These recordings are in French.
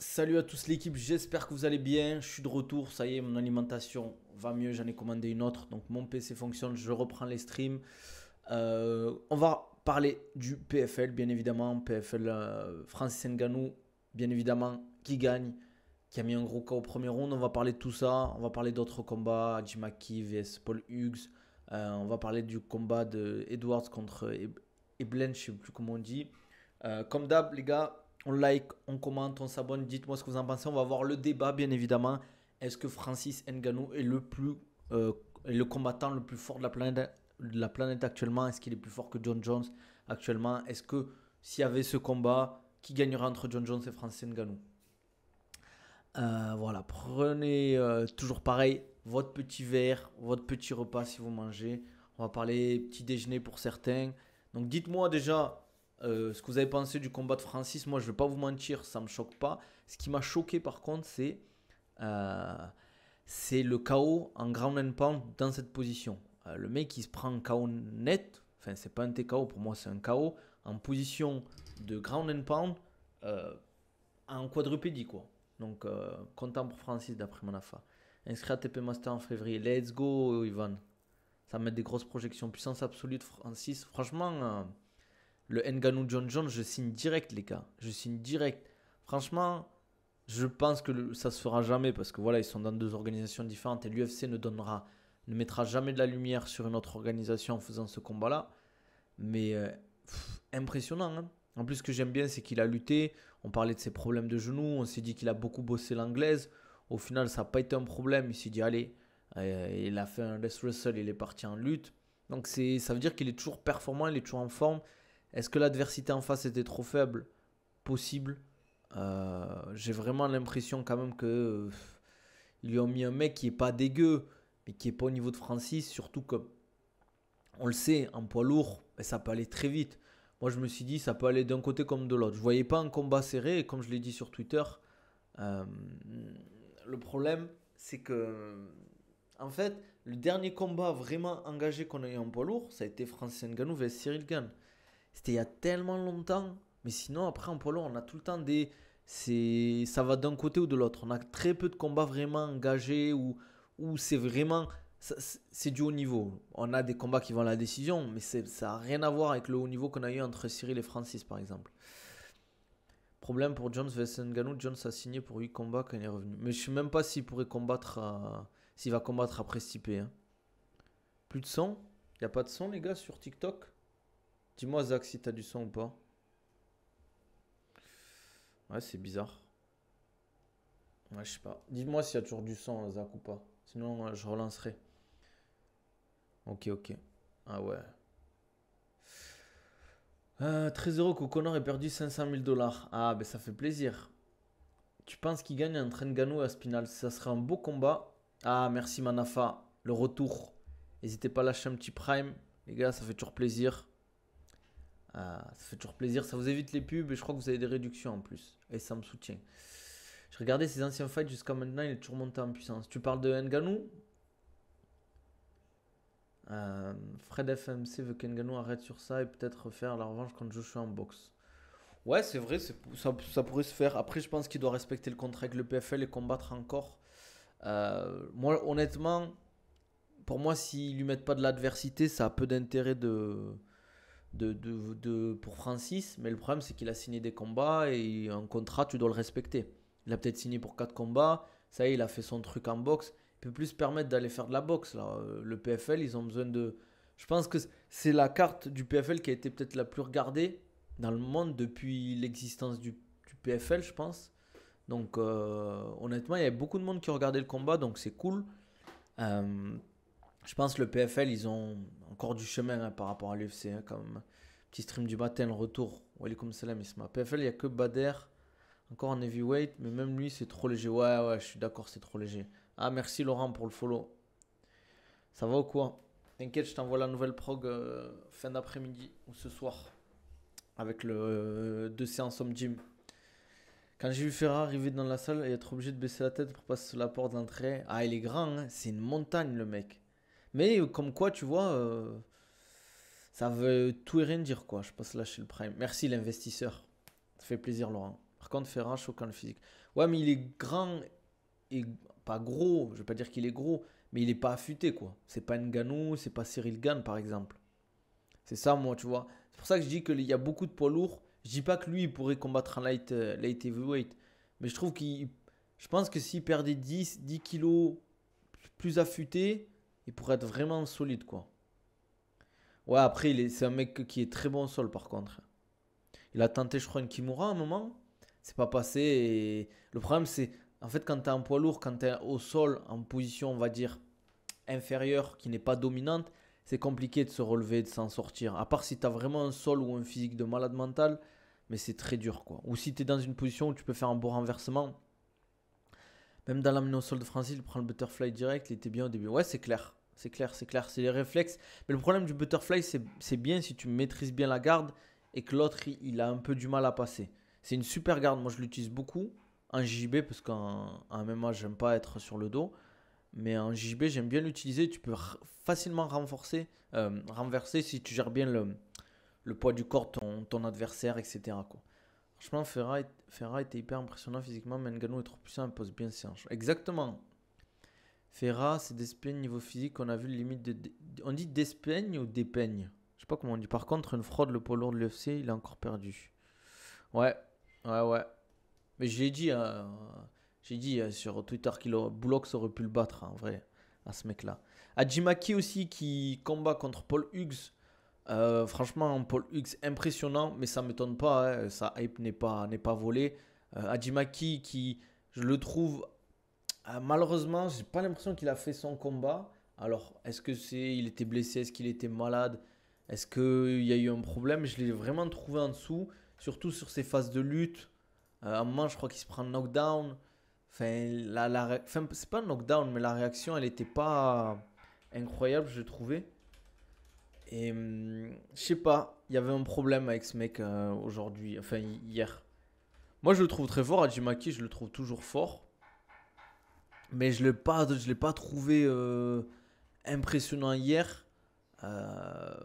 Salut à tous l'équipe, j'espère que vous allez bien. Je suis de retour, ça y est, mon alimentation va mieux, j'en ai commandé une autre. Donc mon PC fonctionne, je reprends les streams. On va parler du PFL, bien évidemment. PFL, Francis Ngannou, bien évidemment, qui gagne, qui a mis un gros cas au premier round. On va parler de tout ça, on va parler d'autres combats, Jimaki vs Paul Hughes. On va parler du combat de Edwards contre Eblen, je ne sais plus comment on dit. Comme d'hab, les gars, on like, on commente, on s'abonne. Dites-moi ce que vous en pensez. On va voir le débat, bien évidemment. Est-ce que Francis Ngannou est euh, le combattant le plus fort de la planète actuellement? Est-ce qu'il est plus fort que John Jones actuellement? Est-ce que s'il y avait ce combat, qui gagnerait entre John Jones et Francis Ngannou? Voilà, prenez toujours pareil votre petit verre, votre petit repas si vous mangez. On va parler petit déjeuner pour certains. Donc dites-moi déjà ce que vous avez pensé du combat de Francis. Moi, je ne vais pas vous mentir, ça ne me choque pas. Ce qui m'a choqué par contre, euh, c'est le KO en ground and pound dans cette position. Le mec, il se prend un KO net. Enfin, c'est pas un TKO, pour moi, c'est un KO en position de ground and pound euh, en quadrupédie, quoi. Donc, content pour Francis d'après Manafa. Inscrit à TP Master en février. Let's go, Ivan. Ça va mettre des grosses projections. Puissance absolue de Francis. Franchement, le Ngannou John Jones, je signe direct, les gars. Je signe direct. Franchement, je pense que ça se fera jamais parce que voilà, ils sont dans deux organisations différentes et l'UFC ne mettra jamais de la lumière sur une autre organisation en faisant ce combat-là. Mais impressionnant, hein. En plus, ce que j'aime bien, c'est qu'il a lutté. On parlait de ses problèmes de genoux. On s'est dit qu'il a beaucoup bossé l'anglaise. Au final, ça n'a pas été un problème. Il s'est dit, allez, il a fait un Les Russell, il est parti en lutte. Donc, ça veut dire qu'il est toujours performant, il est toujours en forme. Est-ce que l'adversité en face était trop faible? Possible. J'ai vraiment l'impression quand même que ils lui ont mis un mec qui est pas dégueu, mais qui est pas au niveau de Francis. Surtout que on le sait, en poids lourd, ben, ça peut aller très vite. Moi, je me suis dit, ça peut aller d'un côté comme de l'autre. Je ne voyais pas un combat serré, et comme je l'ai dit sur Twitter, euh, le problème, c'est que, en fait, le dernier combat vraiment engagé qu'on a eu en poids lourd, ça a été Francis Ngannou vs Cyril Gane. C'était il y a tellement longtemps, mais sinon, après, en poids lourd, on a tout le temps des. Ça va d'un côté ou de l'autre. On a très peu de combats vraiment engagés où c'est vraiment c'est du haut niveau. On a des combats qui vont à la décision, mais ça n'a rien à voir avec le haut niveau qu'on a eu entre Cyril et Francis, par exemple. Problème pour Jones vs Ngannou, Jones a signé pour 8 combats quand il est revenu. Mais je ne sais même pas s'il pourrait combattre, s'il va combattre après Stipe, hein. Plus de son? Il n'y a pas de son, les gars, sur TikTok? Dis-moi, Zach, si t'as du son ou pas. Ouais, c'est bizarre. Ouais, je sais pas. Dis-moi s'il y a toujours du son, Zach, ou pas. Sinon, je relancerai. Ok, ok. Ah ouais. Très heureux qu'O'Connor ait perdu 500 000 dollars. Ah, ben ça fait plaisir. Tu penses qu'il gagne entre Ngannou et Aspinal? Ça serait un beau combat. Ah, merci Manafa. Le retour. N'hésitez pas à lâcher un petit prime. Les gars, ça fait toujours plaisir. Ah, ça fait toujours plaisir. Ça vous évite les pubs et je crois que vous avez des réductions en plus. Et ça me soutient. Je regardais ses anciens fights jusqu'à maintenant. Il est toujours monté en puissance. Tu parles de Ngannou? Fred FMC veut qu'Ngannou arrête sur ça et peut-être faire la revanche contre Joshua en boxe. Ouais, c'est vrai, ça pourrait se faire. Après, je pense qu'il doit respecter le contrat avec le PFL et combattre encore. Moi, honnêtement, pour moi, s'ils lui mettent pas de l'adversité, ça a peu d'intérêt pour Francis. Mais le problème, c'est qu'il a signé des combats et un contrat, tu dois le respecter. Il a peut-être signé pour 4 combats. Ça y est, il a fait son truc en boxe. Il peut plus se permettre d'aller faire de la boxe, là. Le PFL, ils ont besoin de. Je pense que c'est la carte du PFL qui a été peut-être la plus regardée dans le monde depuis l'existence du PFL, je pense. Donc, honnêtement, il y avait beaucoup de monde qui regardait le combat, donc c'est cool. Euh, je pense que le PFL, ils ont encore du chemin, hein, par rapport à l'UFC, hein, comme petit stream du matin, le retour. Walaikum salam, Isma. PFL, il n'y a que Bader, encore en heavyweight, mais même lui, c'est trop léger. Ouais, ouais, je suis d'accord, c'est trop léger. Ah, merci Laurent pour le follow. Ça va ou quoi? T'inquiète, je t'envoie la nouvelle prog fin d'après-midi ou ce soir avec le 2 séances home gym. Quand j'ai vu Ferrari arriver dans la salle et être obligé de baisser la tête pour passer sur la porte d'entrée, ah, il est grand, hein, c'est une montagne le mec. Mais comme quoi, tu vois, ça veut tout et rien dire, quoi. Je passe lâcher le prime. Merci l'investisseur. Ça fait plaisir, Laurent. Par contre, Ferra, choquant le physique. Ouais, mais il est grand et pas gros. Je vais pas dire qu'il est gros, mais il est pas affûté, quoi. C'est pas Ngannou, c'est pas Cyril Gane, par exemple. C'est ça, moi, tu vois. C'est pour ça que je dis qu'il y a beaucoup de poids lourds. Je dis pas que lui, il pourrait combattre un light heavyweight. Mais je trouve qu'il. Je pense que s'il perdait 10 kilos plus affûté, il pourrait être vraiment solide, quoi. Ouais, après, c'est un mec qui est très bon au sol, par contre. Il a tenté, je crois, une Kimura à un moment. C'est pas passé. Et le problème, c'est. En fait, quand tu es un poids lourd, quand tu es au sol, en position, on va dire, inférieure, qui n'est pas dominante, c'est compliqué de se relever, de s'en sortir. À part si tu as vraiment un sol ou un physique de malade mental, mais c'est très dur, quoi. Ou si tu es dans une position où tu peux faire un beau renversement. Même dans l'amener au sol de Francis, il prend le butterfly direct, il était bien au début. Ouais, c'est clair. C'est clair, c'est clair. C'est les réflexes. Mais le problème du butterfly, c'est bien si tu maîtrises bien la garde et que l'autre, il a un peu du mal à passer. C'est une super garde. Moi, je l'utilise beaucoup en JB parce qu'en MMA, j'aime pas être sur le dos. Mais en JB, j'aime bien l'utiliser. Tu peux facilement renverser si tu gères bien le poids du corps de ton adversaire, etc., quoi. Franchement, Ferra était hyper impressionnant physiquement, mais Ngannou est trop puissant, il pose bien ses hanches. Exactement. Ferra, c'est Despeigne niveau physique, on a vu le limite on dit Despeigne ou Despeigne? Je sais pas comment on dit. Par contre, une fraude, le poids lourd de l'UFC, il a encore perdu. Ouais, ouais. Mais j'ai dit sur Twitter qu'il Boulox aurait pu le battre, en vrai, à ce mec-là. Adjimaki aussi, qui combat contre Paul Hughes. Franchement, Paul Hughes impressionnant, mais ça ne m'étonne pas, hein, sa hype n'est pas volée. Adjimaki qui, je le trouve, malheureusement, j'ai pas l'impression qu'il a fait son combat. Alors, est-ce que il était blessé, est-ce qu'il était malade, est-ce qu'il y a eu un problème? Je l'ai vraiment trouvé en dessous, surtout sur ses phases de lutte. À un moment, je crois qu'il se prend un knockdown. Enfin, enfin, c'est pas un knockdown, mais la réaction, elle n'était pas incroyable, je trouvais. Et je sais pas, il y avait un problème avec ce mec aujourd'hui, enfin hier. Moi je le trouve très fort, Adjimaki, je le trouve toujours fort. Mais je l'ai pas trouvé impressionnant hier. Euh,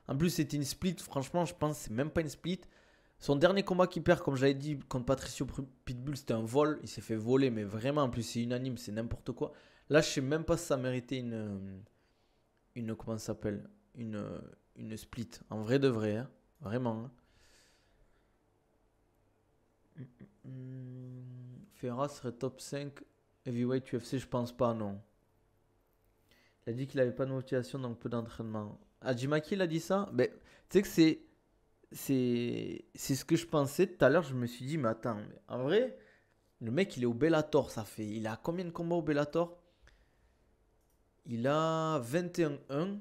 En plus c'était une split, franchement je pense que c'est même pas une split. Son dernier combat qu'il perd, comme j'avais dit, contre Patricio Pitbull, c'était un vol. Il s'est fait voler, mais vraiment, en plus c'est unanime, c'est n'importe quoi. Là je sais même pas si ça méritait comment ça s'appelle, une, une split. En vrai de vrai, hein. Vraiment. Hein. Ferra serait top 5 heavyweight UFC, je pense pas, non. Il a dit qu'il avait pas de motivation, donc peu d'entraînement. Adjimaki, il a dit ça. Mais tu sais que c'est ce que je pensais tout à l'heure. Je me suis dit, mais attends, mais en vrai, le mec, il est au Bellator. Il a combien de combats au Bellator? Il a 21-1.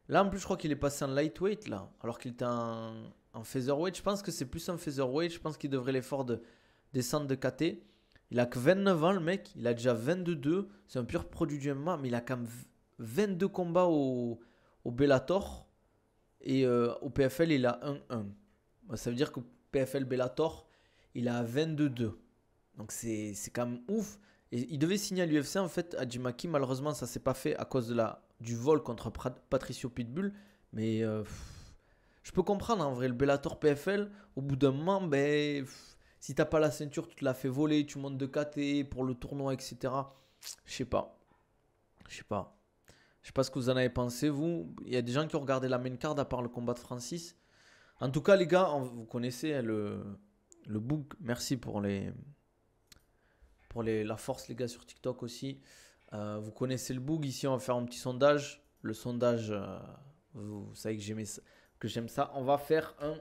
Là, en plus, je crois qu'il est passé en lightweight, là. Alors qu'il était en featherweight. Je pense que c'est plus un featherweight. Je pense qu'il devrait l'effort de descendre de KT. Il a que 29 ans, le mec. Il a déjà 22-2. C'est un pur produit du MMA. Mais il a quand même 22 combats au Bellator. Et au PFL, il a 1-1. Bah, ça veut dire qu'au PFL Bellator, il a 22-2. Donc c'est quand même ouf. Et il devait signer à l'UFC en fait, à Jimaki. Malheureusement, ça s'est pas fait à cause du vol contre Patricio Pitbull. Mais je peux comprendre en vrai. Le Bellator PFL, au bout d'un moment, si t'as pas la ceinture, tu te la fais voler, tu montes de KT pour le tournoi, etc. Je sais pas. Je sais pas. Je sais pas ce que vous en avez pensé, vous. Il y a des gens qui ont regardé la main card à part le combat de Francis. En tout cas, les gars, vous connaissez le book. Merci la force, les gars, sur TikTok aussi. Vous connaissez le book. Ici, on va faire un petit sondage. Le sondage, vous savez que j'aime ça. On va faire un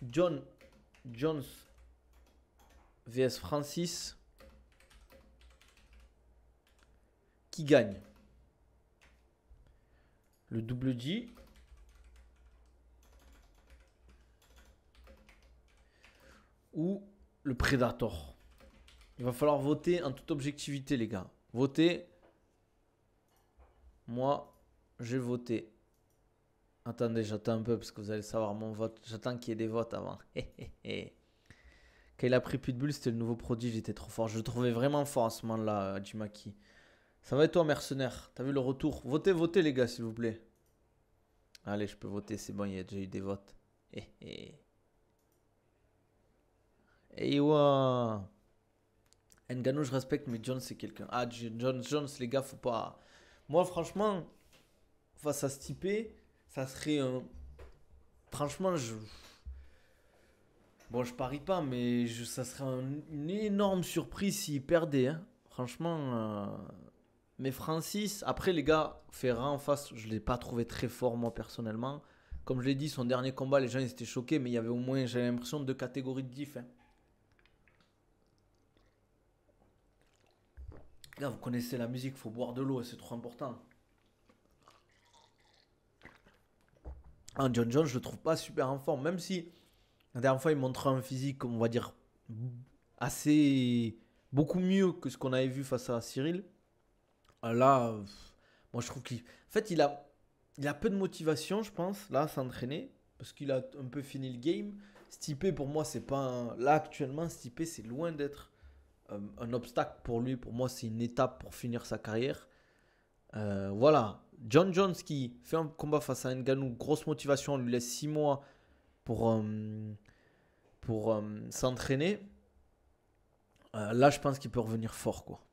John Jones vs Francis. Qui gagne? Le double G ou le Predator? Il va falloir voter en toute objectivité, les gars. Votez. Moi, j'ai voté. Attendez, j'attends un peu parce que vous allez savoir mon vote. J'attends qu'il y ait des votes avant. Quand il a pris Pitbull, c'était le nouveau prodige, il était trop fort. Je le trouvais vraiment fort à ce moment-là, Jimaki. Ça va et toi, mercenaire? T'as vu le retour? Votez, les gars, s'il vous plaît. Allez, je peux voter, c'est bon, il y a déjà eu des votes. Et ouais. Ngannou, je respecte, mais Jones, c'est quelqu'un. Ah, Jones, les gars, faut pas. Moi, franchement, face à ce typé, ça serait un. Franchement, je. Bon, je parie pas, mais ça serait une énorme surprise s'il perdait, hein. Franchement. Mais Francis, après, les gars, Ferrat en face, je l'ai pas trouvé très fort, moi, personnellement. Comme je l'ai dit, son dernier combat, les gens ils étaient choqués, mais il y avait au moins, j'ai l'impression, deux catégories de diff, hein. Là, vous connaissez la musique, faut boire de l'eau, c'est trop important. Ah, John Jones, je le trouve pas super en forme, même si la dernière fois il montrait un physique, on va dire, assez beaucoup mieux que ce qu'on avait vu face à Cyril. Ah, là, moi je trouve en fait, il a peu de motivation, je pense, là, à s'entraîner, parce qu'il a un peu fini le game. Stipe, pour moi, c'est pas là actuellement, Stipe, c'est loin d'être un obstacle pour lui. Pour moi, c'est une étape pour finir sa carrière. Voilà. John Jones qui fait un combat face à Ngannou, grosse motivation, on lui laisse 6 mois pour, s'entraîner. Là, je pense qu'il peut revenir fort, quoi.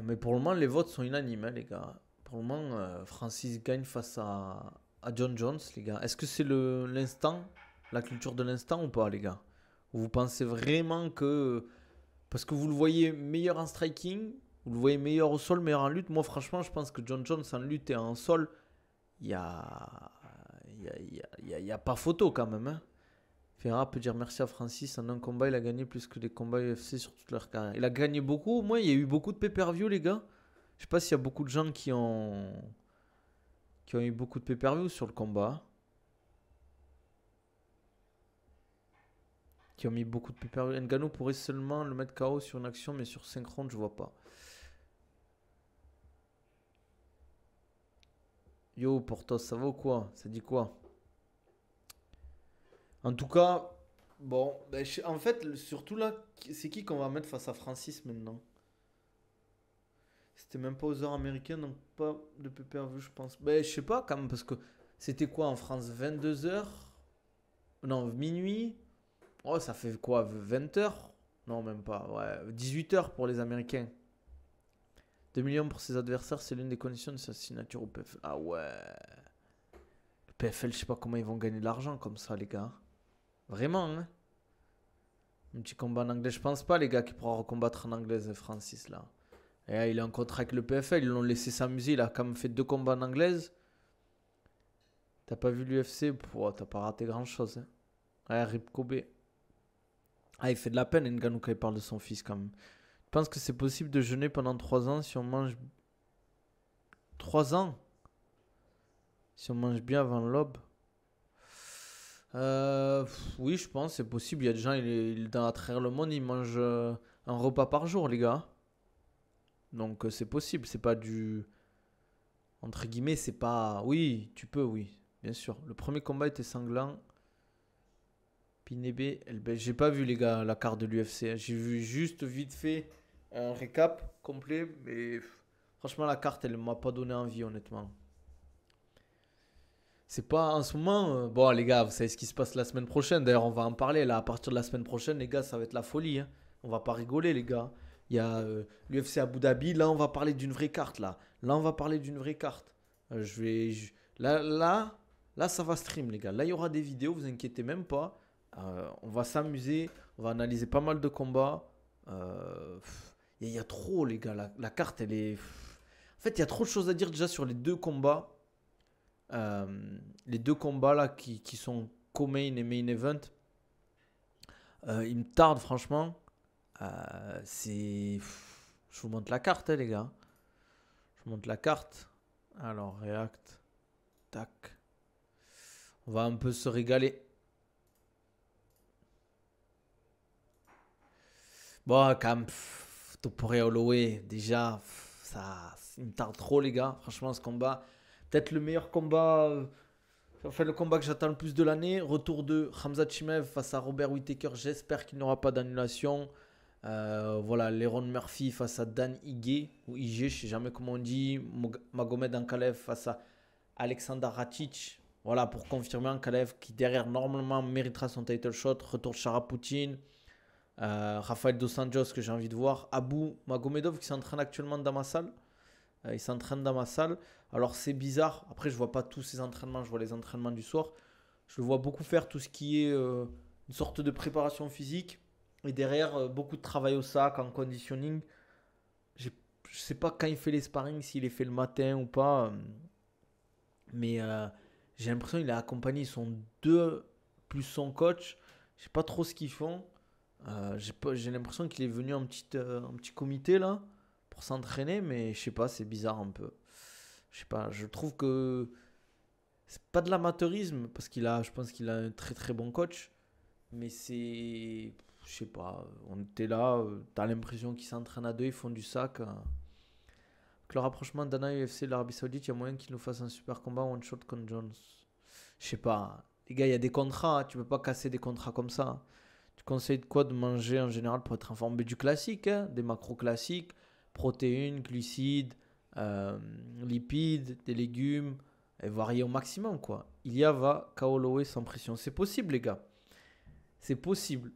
Mais pour le moment, les votes sont unanimes, hein, les gars. Pour le moment, Francis gagne face à John Jones, les gars. Est-ce que c'est l'instant, la culture de l'instant ou pas, les gars? Vous pensez vraiment que parce que vous le voyez meilleur en striking, vous le voyez meilleur au sol, meilleur en lutte. Moi, franchement, je pense que John Jones en lutte et en sol, il y a, y a pas photo quand même, hein. Ferra peut dire merci à Francis. En un combat, il a gagné plus que des combats UFC sur toute leur carrière. Il a gagné beaucoup. Moi, il y a eu beaucoup de pay-per-view, les gars. Je sais pas s'il y a beaucoup de gens qui ont eu beaucoup de pay-per-view sur le combat. Qui ont mis beaucoup de pay-per-view. Ngannou pourrait seulement le mettre KO sur une action, mais sur 5 rounds, je vois pas. Yo, Portos, ça va ou quoi? Ça dit quoi? En tout cas, bon, ben, en fait, surtout là, c'est qui qu'on va mettre face à Francis maintenant? C'était même pas aux heures américaines, donc pas de pay-per-view, je pense. Ben, je sais pas quand même, parce que c'était quoi en France? 22 heures. Non, minuit? Oh, ça fait quoi? 20 heures? Non, même pas. Ouais, 18 heures pour les Américains. 2 millions pour ses adversaires, c'est l'une des conditions de sa signature au PFL. Ah ouais. Le PFL, je sais pas comment ils vont gagner de l'argent comme ça, les gars. Vraiment, hein? Un petit combat en anglais. Je pense pas, les gars, qu'il pourra recombattre en anglais, Francis, là. Et là, il est en contrat avec le PFL. Ils l'ont laissé s'amuser. Il a quand même fait 2 combats en anglaise. T'as pas vu l'UFC? T'as pas raté grand-chose, hein. Ouais, Rip Kobe. Ah, il fait de la peine, Ngannou, quand il parle de son fils, quand même. Je pense que c'est possible de jeûner pendant 3 ans si on mange... 3 ans? Si on mange bien avant l'aube? Oui, je pense, c'est possible. Il y a des gens, à travers le monde, ils mangent un repas par jour, les gars. Donc, c'est possible. C'est pas du... Entre guillemets, c'est pas... Oui, tu peux, oui. Bien sûr. Le premier combat était sanglant. Pinebe, j'ai pas vu, les gars, la carte de l'UFC. J'ai vu juste vite fait un récap complet. Mais franchement, la carte, elle m'a pas donné envie, honnêtement. C'est pas en ce moment. Bon, les gars, vous savez ce qui se passe la semaine prochaine. D'ailleurs, on va en parler. Là, à partir de la semaine prochaine, les gars, ça va être la folie, hein. On va pas rigoler, les gars. Il y a l'UFC Abu Dhabi. Là, on va parler d'une vraie carte. Là, on va parler d'une vraie carte. Là, ça va stream, les gars. Là, il y aura des vidéos. Vous inquiétez même pas. On va s'amuser. On va analyser pas mal de combats. Il y a trop, les gars. La carte, elle est. En fait, il y a trop de choses à dire déjà sur les deux combats. Les deux combats là qui sont co-main et main event, ils me tardent franchement. Je vous montre la carte, hein, les gars. Je vous montre la carte. Alors, React. Tac. On va un peu se régaler. Bon, quand même, Topuria Holloway, déjà, il me tarde trop, les gars. Franchement, ce combat, peut-être le meilleur combat. Enfin, le combat que j'attends le plus de l'année. Retour de Khamzat Chimaev face à Robert Whittaker. J'espère qu'il n'y aura pas d'annulation. Voilà, Leron Murphy face à Dan Ige. Ou Ige, je ne sais jamais comment on dit. Magomed Ankalev face à Alexander Rakic. Voilà, pour confirmer Ankalaev qui derrière normalement méritera son title shot. Retour de Charapoutine. Rafael Dos Anjos que j'ai envie de voir. Abou Magomedov qui s'entraîne actuellement dans ma salle. Il s'entraîne dans ma salle. Alors c'est bizarre. Après, je vois pas tous ses entraînements. Je vois les entraînements du soir. Je le vois beaucoup faire tout ce qui est une sorte de préparation physique. Et derrière, beaucoup de travail au sac, en conditioning. J'ai- Je sais pas quand il fait les sparring, s'il les fait le matin ou pas. Mais j'ai l'impression qu'il a accompagné son deux plus son coach. Je sais pas trop ce qu'ils font. J'ai l'impression qu'il est venu en petit comité là pour s'entraîner, mais je sais pas, c'est bizarre un peu. Je sais pas, je trouve que c'est pas de l'amateurisme parce je pense qu'il a un très très bon coach, mais je sais pas, on était là, t'as l'impression qu'ils s'entraînent à deux, ils font du sac. Avec le rapprochement d'Anna UFC et l'Arabie Saoudite, il y a moyen qu'ils nous fassent un super combat one shot contre Jones. Je sais pas, les gars, il y a des contrats, tu peux pas casser des contrats comme ça. Tu conseilles de quoi de manger en général pour être en forme? Mais du classique, hein, des macros classiques, protéines, glucides, euh, lipides, des légumes, et varier au maximum quoi. Il y a va Kaolowe sans pression. C'est possible les gars, c'est possible.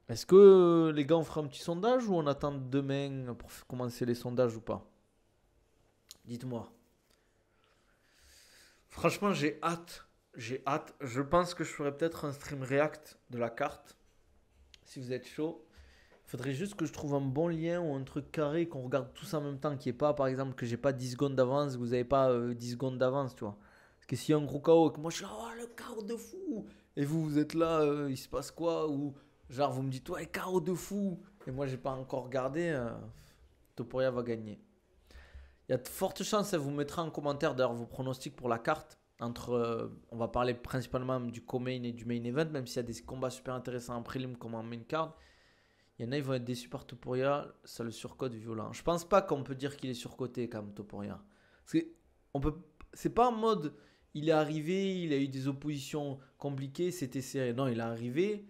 Est-ce que les gars on fera un petit sondage ou on attend demain pour commencer les sondages ou pas? Dites-moi. Franchement j'ai hâte, j'ai hâte. Je pense que je ferai peut-être un stream react de la carte si vous êtes chaud. Il faudrait juste que je trouve un bon lien ou un truc carré qu'on regarde tous en même temps, qui est pas par exemple que j'ai pas 10 secondes d'avance, vous avez pas 10 secondes d'avance, tu vois. Parce que s'il y a un gros chaos et que moi je suis là, oh le chaos de fou, et vous êtes là, il se passe quoi, ou genre vous me dites, ouais, chaos de fou, et moi j'ai pas encore regardé, Topuria va gagner. Il y a de fortes chances, elle vous mettra en commentaire d'ailleurs vos pronostics pour la carte. On va parler principalement du co-main et du main event, même s'il y a des combats super intéressants en prélim comme en main card. Il y en a, ils vont être déçus par Topuria, ça le surcote violent. Je pense pas qu'on peut dire qu'il est surcoté comme Topuria. Parce que on peut, c'est pas en mode il est arrivé, il a eu des oppositions compliquées, c'était serré. Non, il est arrivé,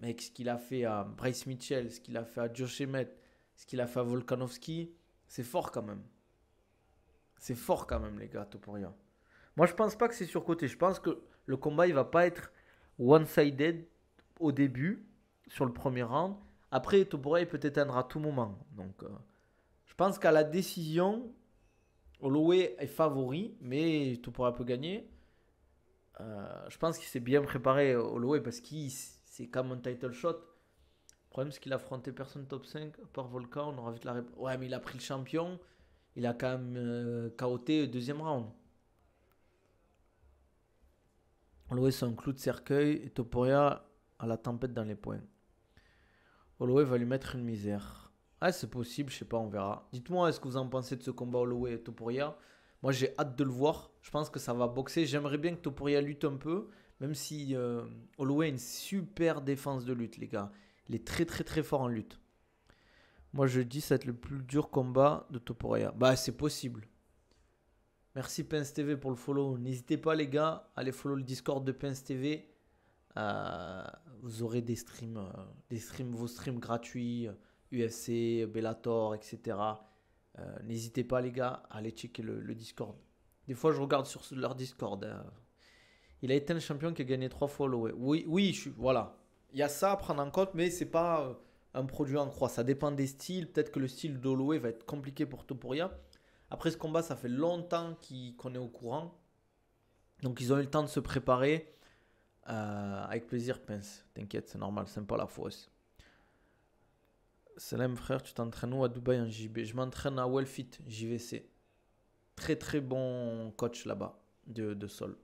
mec, ce qu'il a fait à Bryce Mitchell, ce qu'il a fait à Josh Emmett, ce qu'il a fait à Volkanovski, c'est fort quand même. C'est fort quand même, les gars, Topuria. Moi, je pense pas que c'est surcoté. Je pense que le combat, il va pas être one-sided au début, sur le premier round. Après, Topuria, il peut éteindre à tout moment. Donc, je pense qu'à la décision, Holloway est favori, mais Topuria peut gagner. Je pense qu'il s'est bien préparé, Holloway, parce qu'il c'est comme un title shot. Le problème, c'est qu'il a affronté personne top 5, à part Volkan. On aura vite la réponse. Ouais, mais il a pris le champion. Il a quand même KOT deuxième round. Holloway, c'est un clou de cercueil et Topuria a la tempête dans les poings. Holloway va lui mettre une misère. Ah, c'est possible, je sais pas, on verra. Dites-moi, est-ce que vous en pensez de ce combat Holloway et Topuria? Moi, j'ai hâte de le voir. Je pense que ça va boxer. J'aimerais bien que Topuria lutte un peu, même si Holloway a une super défense de lutte, les gars. Il est très, très, très fort en lutte. Moi, je dis ça va être le plus dur combat de Topuria. Bah, c'est possible. Merci Pince TV pour le follow. N'hésitez pas, les gars, à aller follow le Discord de Pince TV. Euh, Vous aurez vos streams gratuits, UFC, Bellator, etc. N'hésitez pas les gars à aller checker le Discord. Des fois je regarde sur leur Discord. Il a été un champion qui a gagné 3 fois Holloway. Oui, oui, voilà. Il y a ça à prendre en compte, mais c'est pas un produit en croix. Ça dépend des styles. Peut-être que le style d'Holloway va être compliqué pour Topuria. Après ce combat, ça fait longtemps qu'on est au courant. Donc ils ont eu le temps de se préparer. Avec plaisir, Pince. T'inquiète, c'est normal, c'est pas la fausse. Salam frère, tu t'entraînes où à Dubaï en JB? Je m'entraîne à Wellfit, JVC. Très très bon coach là-bas de sol.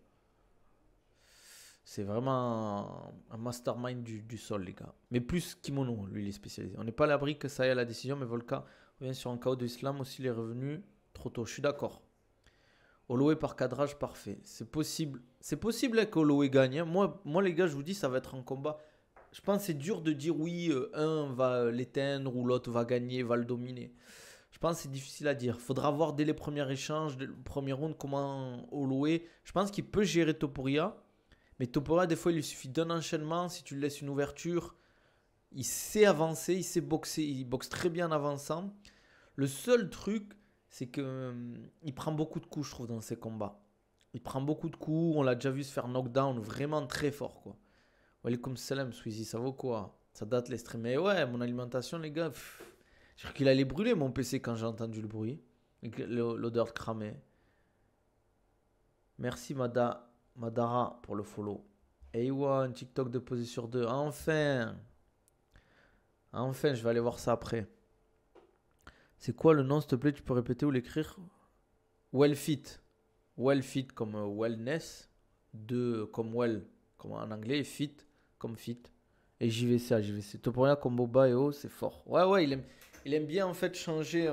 C'est vraiment un mastermind du sol, les gars. Mais plus kimono, lui, il est spécialisé. On n'est pas à l'abri que ça aille à la décision, mais Volka revient sur un KO de Islam aussi, les revenus trop tôt. Je suis d'accord. Holloway par cadrage parfait. C'est possible. C'est possible hein, qu'Holloway gagne. Hein. Moi, les gars, je vous dis, ça va être un combat. Je pense que c'est dur de dire oui, un va l'éteindre ou l'autre va gagner, va le dominer. Je pense que c'est difficile à dire. Faudra voir dès les premiers échanges, dès le premier round, comment Holloway. Je pense qu'il peut gérer Topuria. Mais Topuria, des fois, il lui suffit d'un enchaînement. Si tu lui laisses une ouverture, il sait avancer, il sait boxer. Il boxe très bien en avançant. Le seul truc, c'est qu'il prend beaucoup de coups, je trouve, dans ses combats. Il prend beaucoup de coups. On l'a déjà vu se faire knockdown vraiment très fort, quoi. Walaikum salam, Squeezie, ça vaut quoi? Ça date les streams. Mais ouais, mon alimentation, les gars. J'ai cru qu'il allait brûler mon PC quand j'ai entendu le bruit. L'odeur de cramé. Merci Madara pour le follow. Eywa, un TikTok de posé sur deux. Enfin! Enfin, je vais aller voir ça après. C'est quoi le nom, s'il te plaît? Tu peux répéter ou l'écrire? Wellfit. Wellfit comme wellness. Comme well, comme en anglais. Et fit comme fit. Et JVC, JVC. Toporia comme Boba et O, c'est fort. Ouais, il aime bien en fait changer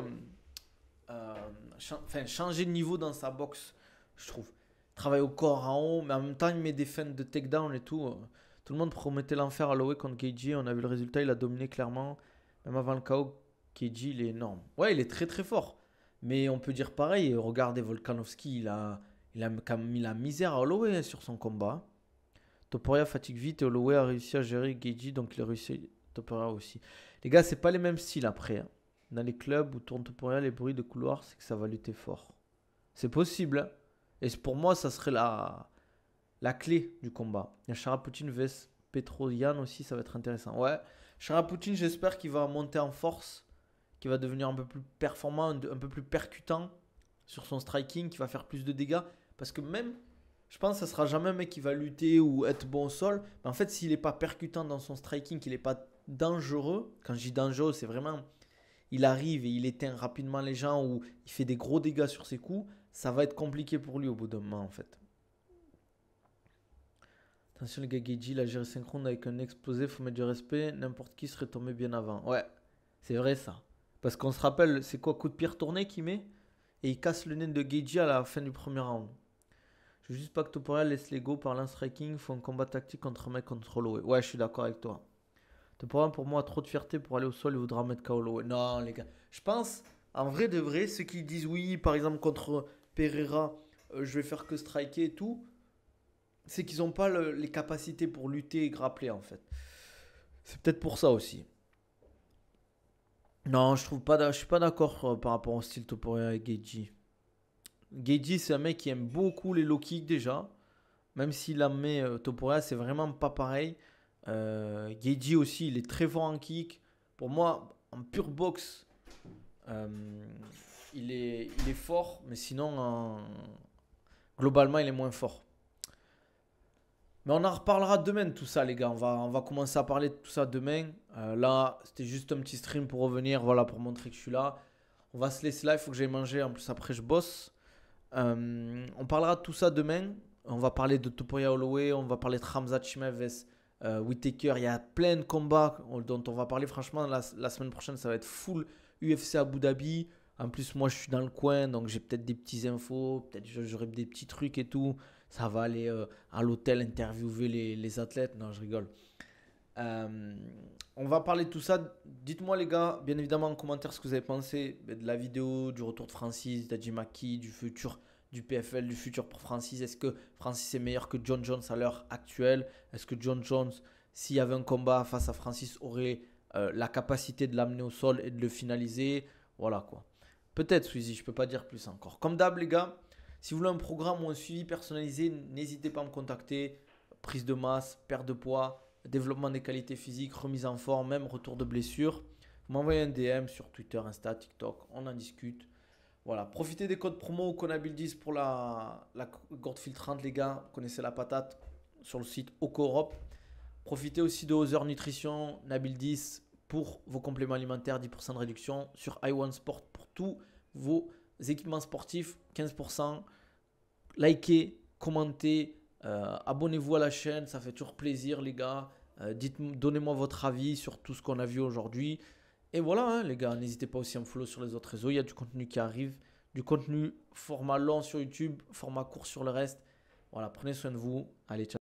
de niveau dans sa boxe, je trouve. Il travaille au corps en haut, mais en même temps, il met des feintes de takedown et tout. Tout le monde promettait l'enfer à Holloway contre KG. On a vu le résultat, il a dominé clairement. Même avant le KO, KG, il est énorme. Ouais, il est très très fort. Mais on peut dire pareil. Regardez, Volkanovski, il a quand même mis la misère à Holloway sur son combat. Topuria fatigue vite et Holloway a réussi à gérer Gaethje, donc il a réussi Topuria aussi. Les gars, c'est pas les mêmes styles après. Hein. Dans les clubs où tourne Topuria, les bruits de couloir, c'est que ça va lutter fort. C'est possible. Hein. Et pour moi, ça serait la clé du combat. Il y a Sharapoutin vs Petrosian aussi, ça va être intéressant. Ouais, Sharapoutin, j'espère qu'il va monter en force, qu'il va devenir un peu plus performant, un peu plus percutant sur son striking, qu'il va faire plus de dégâts. Parce que même, je pense que ça sera jamais un mec qui va lutter ou être bon au sol. Mais en fait, s'il n'est pas percutant dans son striking, qu'il n'est pas dangereux, quand je dis dangereux, c'est vraiment, il arrive et il éteint rapidement les gens ou il fait des gros dégâts sur ses coups, ça va être compliqué pour lui au bout d'un moment en fait. Attention les gars, Gaethje, il a géré synchrone avec un explosé, faut mettre du respect, n'importe qui serait tombé bien avant. Ouais, c'est vrai ça. Parce qu'on se rappelle, c'est quoi, coup de pied retourné qu'il met et il casse le nez de Gaethje à la fin du premier round. Je veux juste pas que Topuria laisse l'ego par l'un-striking, faut un combat tactique contre un mec contre Holloway. Ouais, je suis d'accord avec toi. Topuria pour moi a trop de fierté pour aller au sol, il voudra mettre KO Holloway. Non les gars, je pense, en vrai de vrai, ceux qui disent oui, par exemple contre Pereira, je vais faire que striker et tout, c'est qu'ils n'ont pas les capacités pour lutter et grappler en fait. C'est peut-être pour ça aussi. Non, je suis pas d'accord par rapport au style Topuria et Gaethje. Gaethje, c'est un mec qui aime beaucoup les low kicks déjà. Même s'il a mis Topuria, c'est vraiment pas pareil. Gaethje aussi, il est très fort en kick. Pour moi, en pure boxe, euh, il est fort, mais sinon, globalement, il est moins fort. Mais on en reparlera demain de tout ça, les gars. On va commencer à parler de tout ça demain. Là, c'était juste un petit stream pour revenir, voilà, pour montrer que je suis là. On va se laisser là, il faut que j'aille manger. En plus, après, je bosse. On parlera de tout ça demain. On va parler de Topuria Holloway. On va parler de Khamzat Chimaev vs Whittaker. Il y a plein de combats dont on va parler. Franchement, la semaine prochaine, ça va être full UFC Abu Dhabi. En plus, moi, je suis dans le coin, donc j'ai peut-être des petites infos. Peut-être j'aurai des petits trucs et tout. Ça va aller à l'hôtel interviewer les athlètes. Non, je rigole. Euh, on va parler de tout ça. Dites-moi les gars, bien évidemment en commentaire ce que vous avez pensé de la vidéo, du retour de Francis, d'Adjimaki, du futur du PFL, du futur pour Francis. Est-ce que Francis est meilleur que John Jones à l'heure actuelle? Est-ce que John Jones, s'il y avait un combat face à Francis, aurait la capacité de l'amener au sol et de le finaliser? Voilà quoi. Peut-être Sweezy, je peux pas dire plus encore. Comme d'hab les gars, si vous voulez un programme ou un suivi personnalisé, n'hésitez pas à me contacter. Prise de masse, perte de poids, développement des qualités physiques, remise en forme, même retour de blessure. Vous m'envoyez un DM sur Twitter, Insta, TikTok, on en discute. Voilà, profitez des codes promo Conabil10 pour la gourde filtrante, les gars. Vous connaissez la patate sur le site OcoEurope. Profitez aussi de Other Nutrition, Nabil10 pour vos compléments alimentaires, 10% de réduction sur iOne Sport pour tous vos équipements sportifs, 15%. Likez, commentez, abonnez-vous à la chaîne, ça fait toujours plaisir les gars. Donnez-moi votre avis sur tout ce qu'on a vu aujourd'hui. Et voilà hein, les gars, n'hésitez pas aussi à me follow sur les autres réseaux. Il y a du contenu qui arrive, du contenu format long sur YouTube, format court sur le reste. Voilà, prenez soin de vous. Allez, ciao.